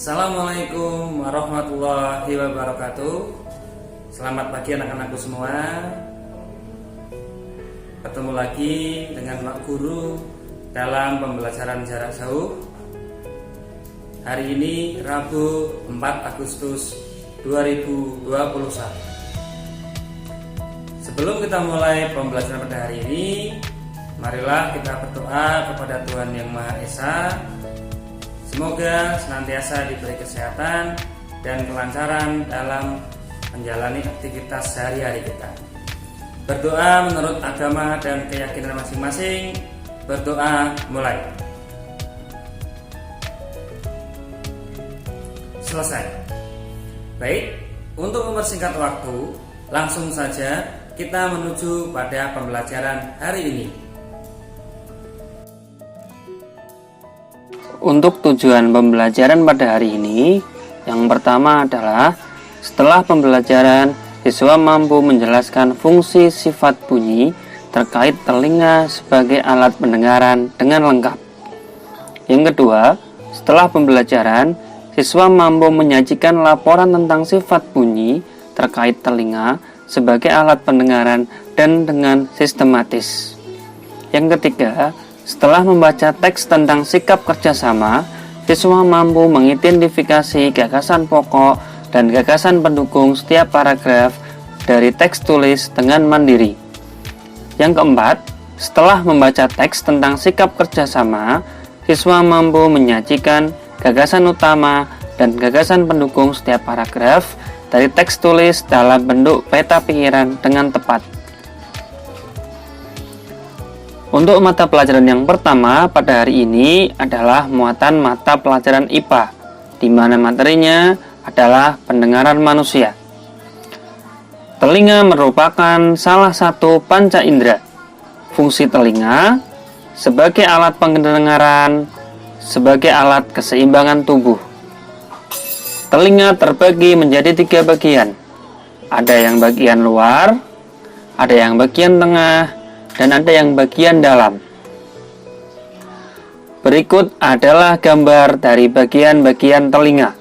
Assalamualaikum warahmatullahi wabarakatuh. Selamat pagi anak-anakku semua. Ketemu lagi dengan Pak Guru dalam pembelajaran jarak jauh. Hari ini Rabu 4 Agustus 2021. Sebelum kita mulai pembelajaran pada hari ini, marilah kita berdoa kepada Tuhan Yang Maha Esa. Semoga senantiasa diberi kesehatan dan kelancaran dalam menjalani aktivitas sehari-hari kita. Berdoa menurut agama dan keyakinan masing-masing. Berdoa mulai. Selesai. Baik, untuk mempersingkat waktu, langsung saja kita menuju pada pembelajaran hari ini. Untuk tujuan pembelajaran pada hari ini, yang pertama adalah setelah pembelajaran, siswa mampu menjelaskan fungsi sifat bunyi terkait telinga sebagai alat pendengaran dengan lengkap. Yang kedua, setelah pembelajaran, siswa mampu menyajikan laporan tentang sifat bunyi terkait telinga sebagai alat pendengaran dan dengan sistematis. Yang ketiga, setelah membaca teks tentang sikap kerjasama, siswa mampu mengidentifikasi gagasan pokok dan gagasan pendukung setiap paragraf dari teks tulis dengan mandiri. Yang keempat, setelah membaca teks tentang sikap kerjasama, siswa mampu menyajikan gagasan utama dan gagasan pendukung setiap paragraf dari teks tulis dalam bentuk peta pikiran dengan tepat. Untuk mata pelajaran yang pertama pada hari ini adalah muatan mata pelajaran IPA, di mana materinya adalah pendengaran manusia. Telinga merupakan salah satu panca indera. Fungsi telinga sebagai alat pendengaran, sebagai alat keseimbangan tubuh. Telinga terbagi menjadi 3 bagian. Ada yang bagian luar, ada yang bagian tengah, dan ada yang bagian dalam. Berikut adalah gambar dari bagian-bagian telinga.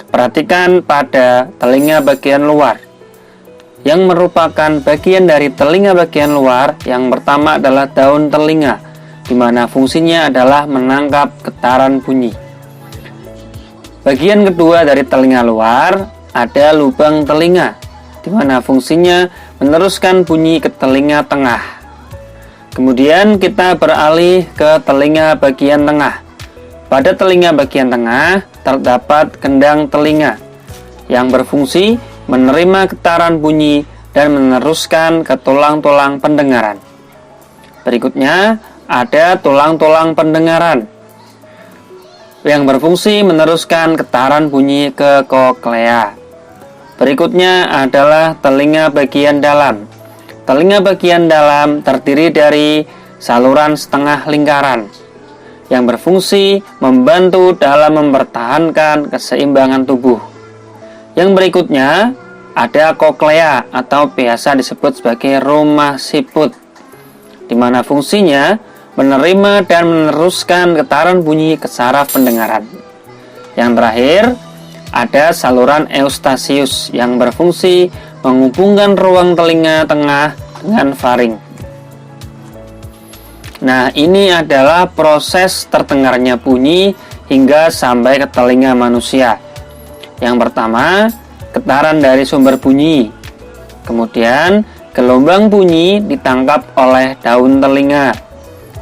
Perhatikan pada telinga bagian luar, yang merupakan bagian dari telinga bagian luar. Yang pertama adalah daun telinga, di mana fungsinya adalah menangkap getaran bunyi. Bagian kedua dari telinga luar ada lubang telinga, di mana fungsinya meneruskan bunyi ke telinga tengah. Kemudian kita beralih ke telinga bagian tengah. Pada telinga bagian tengah terdapat gendang telinga yang berfungsi menerima getaran bunyi dan meneruskan ke tulang-tulang pendengaran. Berikutnya ada tulang-tulang pendengaran yang berfungsi meneruskan getaran bunyi ke koklea. Berikutnya adalah telinga bagian dalam. Telinga bagian dalam terdiri dari saluran setengah lingkaran yang berfungsi membantu dalam mempertahankan keseimbangan tubuh. Yang berikutnya ada koklea atau biasa disebut sebagai rumah siput, di mana fungsinya menerima dan meneruskan getaran bunyi ke saraf pendengaran. Yang terakhir ada saluran eustasius yang berfungsi menghubungkan ruang telinga tengah dengan faring. Nah, ini adalah proses terdengarnya bunyi hingga sampai ke telinga manusia. Yang pertama, getaran dari sumber bunyi. Kemudian, gelombang bunyi ditangkap oleh daun telinga.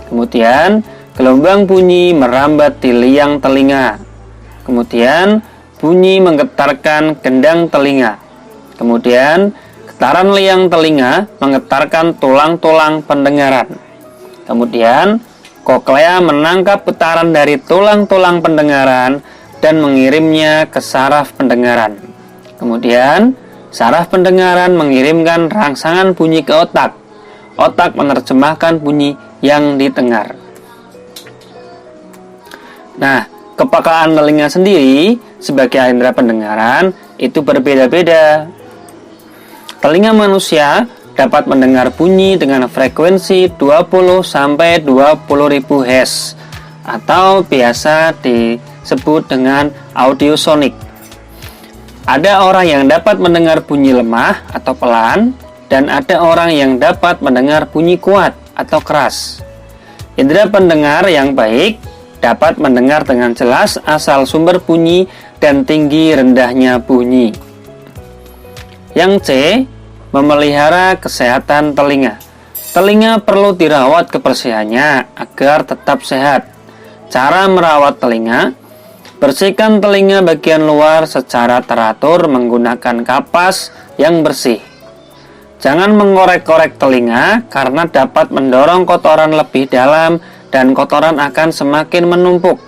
Kemudian, gelombang bunyi merambat di liang telinga. Kemudian, bunyi menggetarkan gendang telinga. Kemudian, getaran liang telinga menggetarkan tulang-tulang pendengaran. Kemudian, koklea menangkap getaran dari tulang-tulang pendengaran dan mengirimnya ke saraf pendengaran. Kemudian, saraf pendengaran mengirimkan rangsangan bunyi ke otak. Otak menerjemahkan bunyi yang didengar. Nah, kepekaan telinga sendiri sebagai indera pendengaran itu berbeda-beda. Telinga manusia dapat mendengar bunyi dengan frekuensi 20 sampai 20.000 Hz atau biasa sebut dengan audiosonik. Ada orang yang dapat mendengar bunyi lemah atau pelan, dan ada orang yang dapat mendengar bunyi kuat atau keras. Indera pendengar yang baik dapat mendengar dengan jelas asal sumber bunyi dan tinggi rendahnya bunyi. Yang C, memelihara kesehatan telinga. Telinga perlu dirawat kebersihannya agar tetap sehat. Cara merawat telinga: bersihkan telinga bagian luar secara teratur menggunakan kapas yang bersih. Jangan mengorek-korek telinga karena dapat mendorong kotoran lebih dalam dan kotoran akan semakin menumpuk.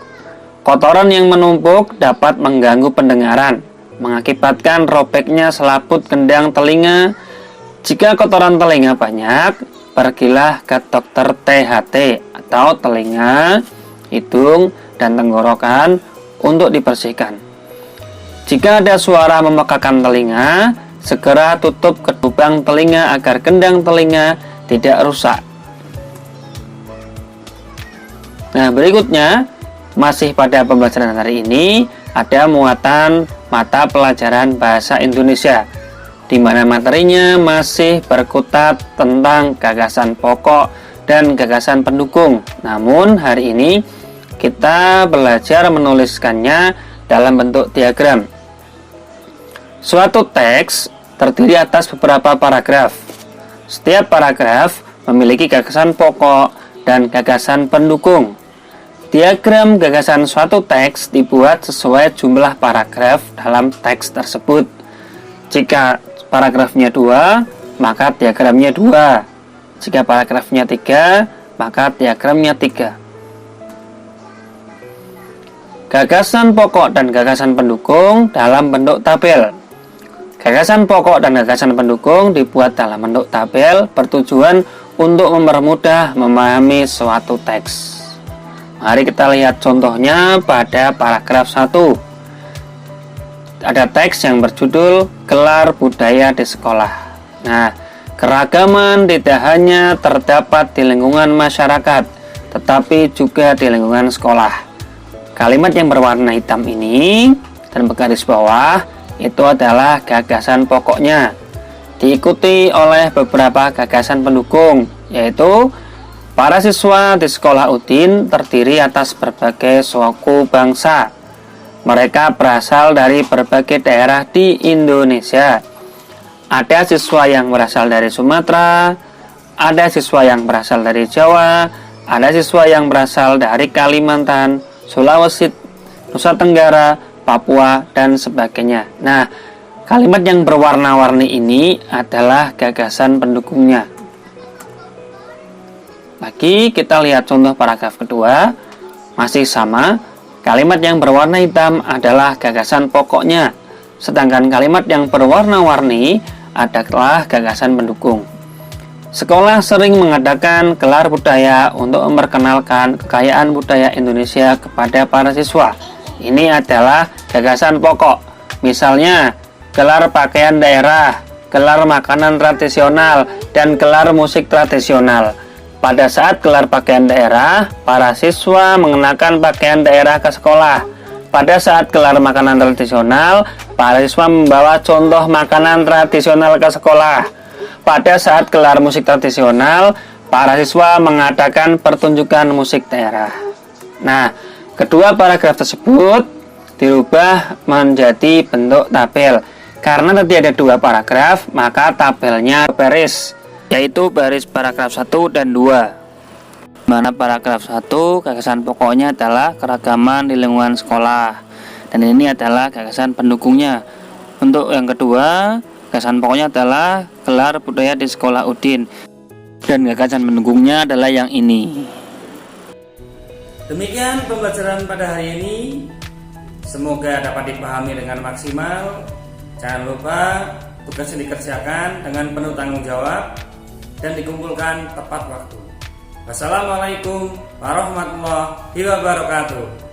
Kotoran yang menumpuk dapat mengganggu pendengaran, mengakibatkan robeknya selaput gendang telinga. Jika kotoran telinga banyak, pergilah ke dokter THT atau telinga, hidung, dan tenggorokan untuk dibersihkan. Jika ada suara memekakan telinga, segera tutup lubang telinga agar gendang telinga tidak rusak. Nah, berikutnya masih pada pembelajaran hari ini ada muatan mata pelajaran bahasa Indonesia, di mana materinya masih berkutat tentang gagasan pokok dan gagasan pendukung. Namun hari ini kita belajar menuliskannya dalam bentuk diagram. Suatu teks terdiri atas beberapa paragraf. Setiap paragraf memiliki gagasan pokok dan gagasan pendukung. Diagram gagasan suatu teks dibuat sesuai jumlah paragraf dalam teks tersebut. Jika paragrafnya 2, maka diagramnya 2. Jika paragrafnya 3, maka diagramnya 3. Gagasan pokok dan gagasan pendukung dalam bentuk tabel. Gagasan pokok dan gagasan pendukung dibuat dalam bentuk tabel bertujuan untuk mempermudah memahami suatu teks. Mari kita lihat contohnya pada paragraf 1. Ada teks yang berjudul Gelar Budaya di Sekolah. Nah, keragaman tidak hanya terdapat di lingkungan masyarakat, tetapi juga di lingkungan sekolah. Kalimat yang berwarna hitam ini dan bergaris bawah itu adalah gagasan pokoknya, diikuti oleh beberapa gagasan pendukung, yaitu para siswa di sekolah Udin terdiri atas berbagai suku bangsa. Mereka berasal dari berbagai daerah di Indonesia. Ada siswa yang berasal dari Sumatera, ada siswa yang berasal dari Jawa, ada siswa yang berasal dari Kalimantan, Sulawesi, Nusa Tenggara, Papua, dan sebagainya. Nah, kalimat yang berwarna-warni ini adalah gagasan pendukungnya. Lagi kita lihat contoh paragraf kedua, masih sama. Kalimat yang berwarna hitam adalah gagasan pokoknya, sedangkan kalimat yang berwarna-warni adalah gagasan pendukung. Sekolah sering mengadakan gelar budaya untuk memperkenalkan kekayaan budaya Indonesia kepada para siswa. Ini adalah gagasan pokok. Misalnya, gelar pakaian daerah, gelar makanan tradisional, dan gelar musik tradisional. Pada saat gelar pakaian daerah, para siswa mengenakan pakaian daerah ke sekolah. Pada saat gelar makanan tradisional, para siswa membawa contoh makanan tradisional ke sekolah. Pada saat gelar musik tradisional, para siswa mengadakan pertunjukan musik daerah. Nah, kedua paragraf tersebut dirubah menjadi bentuk tabel. Karena tadi ada 2 paragraf, maka tabelnya baris, yaitu baris paragraf 1 dan 2. Mana paragraf 1 gagasan pokoknya adalah keragaman di lingkungan sekolah, dan ini adalah gagasan pendukungnya. Untuk yang kedua, gagasan pokoknya adalah gelar budaya di sekolah Udin, dan gagasan pendukungnya adalah yang ini. Demikian pembelajaran pada hari ini. Semoga dapat dipahami dengan maksimal. Jangan lupa tugas yang dikerjakan dengan penuh tanggung jawab dan dikumpulkan tepat waktu. Wassalamualaikum warahmatullahi wabarakatuh.